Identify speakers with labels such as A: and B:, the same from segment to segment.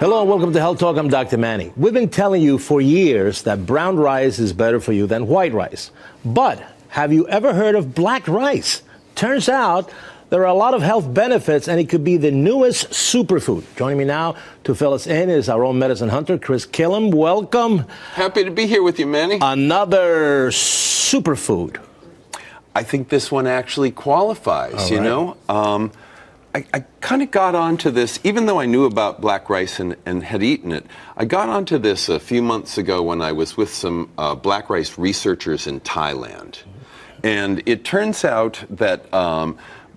A: Hello and welcome to Health Talk. I'm Dr. Manny. We've been telling you for years that brown rice is better for you than white rice. But have you ever heard of black rice? Turns out there are a lot of health benefits, and it could be the newest superfood. Joining me now to fill us in is our own medicine hunter, Chris Killam. Welcome.
B: Happy to be here with you, Manny.
A: Another superfood.
B: I think this one actually qualifies, you know. I kind of got onto this, even though I knew about black rice and had eaten it, I got onto this a few months ago when I was with some black rice researchers in Thailand. And it turns out that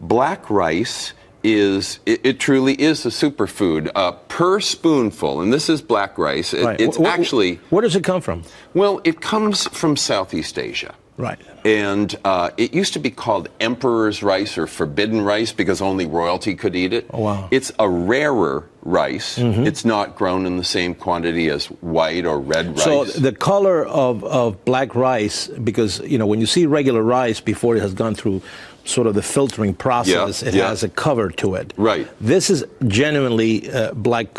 B: black rice it truly is a superfood per spoonful, and this is black rice. It's actually...
A: Where does it come from?
B: Well, it comes from Southeast Asia.
A: Right.
B: And it used to be called emperor's rice or forbidden rice because only royalty could eat it.
A: Oh, wow.
B: It's a rarer rice. It's not grown in the same quantity as white or red rice.
A: So the color of black rice, because, you know, when you see regular rice before it has gone through sort of the filtering process, it has a cover to it.
B: Right.
A: This is genuinely black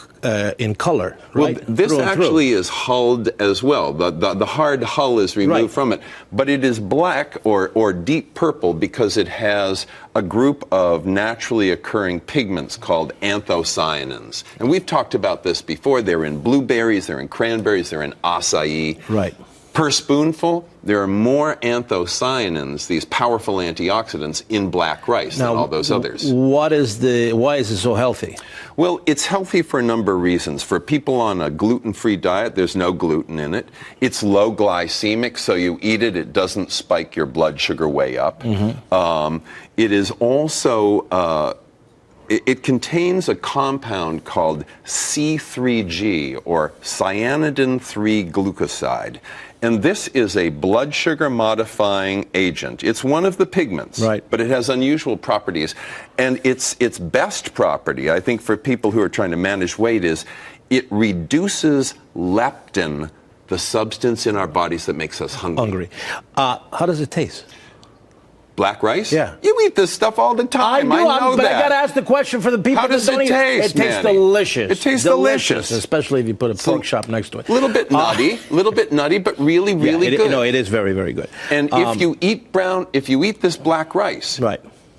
A: in color, right?
B: Well, this actually is hulled as well. The hard hull is removed from it. But it is black or deep purple because it has a group of naturally occurring pigments called anthocyanins. And we've talked about this before. They're in blueberries, they're in cranberries, they're in acai.
A: Right.
B: Per spoonful, there are more anthocyanins, these powerful antioxidants, in black rice than all those others.
A: Why is it so healthy?
B: Well, it's healthy for a number of reasons. For people on a gluten-free diet, there's no gluten in it. It's low glycemic, so you eat it, it doesn't spike your blood sugar way up. It is also... It contains a compound called C3G, or cyanidin-3 glucoside. And this is a blood sugar modifying agent. It's one of the pigments, but it has unusual properties. And its best property, I think, for people who are trying to manage weight is it reduces leptin, the substance in our bodies that makes us hungry.
A: How does it taste?
B: Black rice?
A: Yeah.
B: You eat this stuff all the time.
A: I know
B: that.
A: But I got to ask the question for the people.
B: How does it taste,
A: It tastes delicious.
B: It tastes delicious.
A: Especially if you put a pork chop next to it.
B: A little bit nutty, but really good.
A: No, it is very, very good.
B: And if you eat this black rice,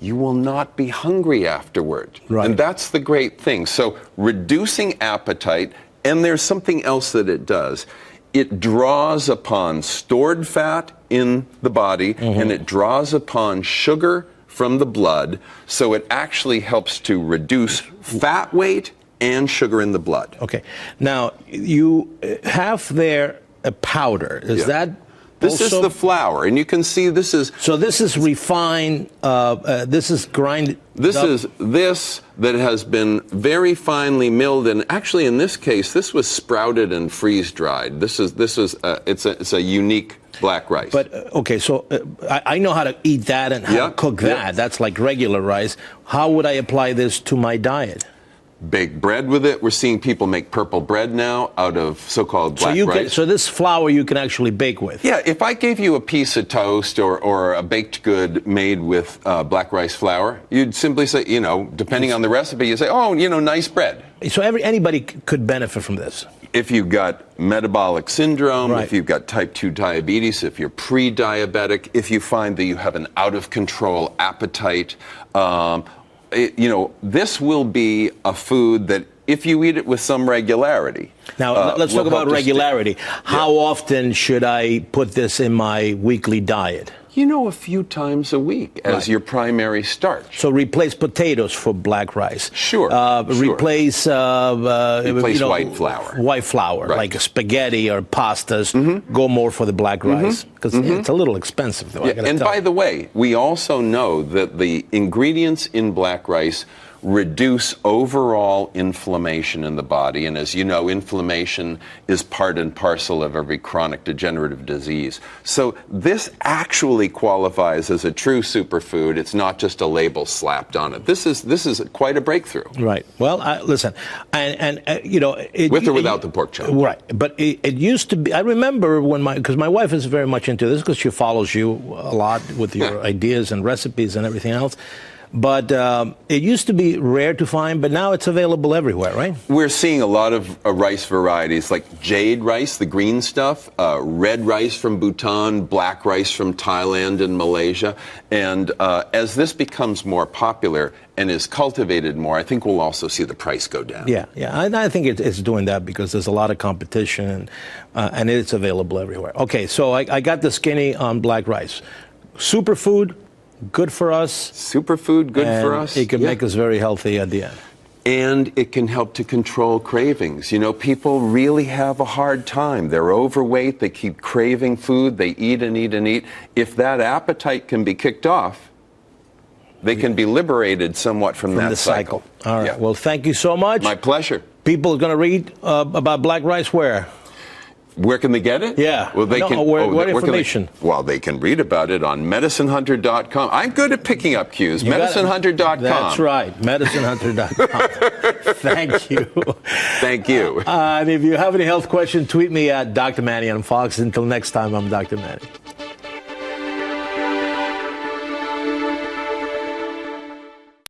B: you will not be hungry afterward. And that's the great thing. So reducing appetite, and there's something else that it does. It draws upon stored fat in the body, and it draws upon sugar from the blood, so it actually helps to reduce fat weight and sugar in the blood.
A: Okay. Now, you have there a powder. Is that
B: This is the flour, and you can see this is...
A: So this is refined, this is grinded...
B: This is that has been very finely milled, and actually in this case, this was sprouted and freeze-dried. It's a unique black rice.
A: But, okay, so I know how to eat that and how to cook that. That's like regular rice. How would I apply this to my diet?
B: Bake bread with it. We're seeing people make purple bread now out of so-called black rice.
A: So this flour you can actually bake with?
B: Yeah, if I gave you a piece of toast or a baked good made with black rice flour, you'd simply say, you know, depending on the recipe, you say, oh, you know, nice bread.
A: So anybody could benefit from this?
B: If you've got metabolic syndrome, if you've got type 2 diabetes, if you're pre-diabetic, if you find that you have an out-of-control appetite, this will be a food that if you eat it with some regularity.
A: Now, let's talk about regularity. How often should I put this in my weekly diet?
B: You know, a few times a week as your primary starch.
A: So replace potatoes for black rice.
B: Sure.
A: Replace
B: white flour.
A: White flour, like spaghetti or pastas. Go more for the black rice because it's a little expensive, though.
B: And by the way, we also know that the ingredients in black rice reduce overall inflammation in the body. And as you know, inflammation is part and parcel of every chronic degenerative disease. So this actually qualifies as a true superfood. It's not just a label slapped on it. This is quite a breakthrough.
A: Right. Well, listen, and you know,
B: with or without the pork chop.
A: Right. But it used to be. I remember when because my wife is very much into this because she follows you a lot with your ideas and recipes and everything else. But it used to be rare to find, but now it's available everywhere, right?
B: We're seeing a lot of rice varieties like jade rice, the green stuff, red rice from Bhutan, black rice from Thailand and Malaysia. And as this becomes more popular and is cultivated more, I think we'll also see the price go down.
A: Yeah, I think it's doing that because there's a lot of competition and it's available everywhere. Okay, so I got the skinny on black rice. Superfood, good for us.
B: Superfood, good for us.
A: It can make us very healthy at the end.
B: And it can help to control cravings. You know, people really have a hard time. They're overweight, they keep craving food, they eat and eat and eat. If that appetite can be kicked off, they can be liberated somewhat from that cycle.
A: All right. Yeah. Well, thank you so much.
B: My pleasure.
A: People are going to read about black rice where?
B: Where can they get it?
A: Yeah.
B: Well, they can.
A: What information?
B: Well, they can read about it on MedicineHunter.com. I'm good at picking up cues. MedicineHunter.com.
A: That's right. MedicineHunter.com. Thank you.
B: Thank you.
A: And if you have any health questions, tweet me at Dr. Manny on Fox. Until next time, I'm Dr. Manny.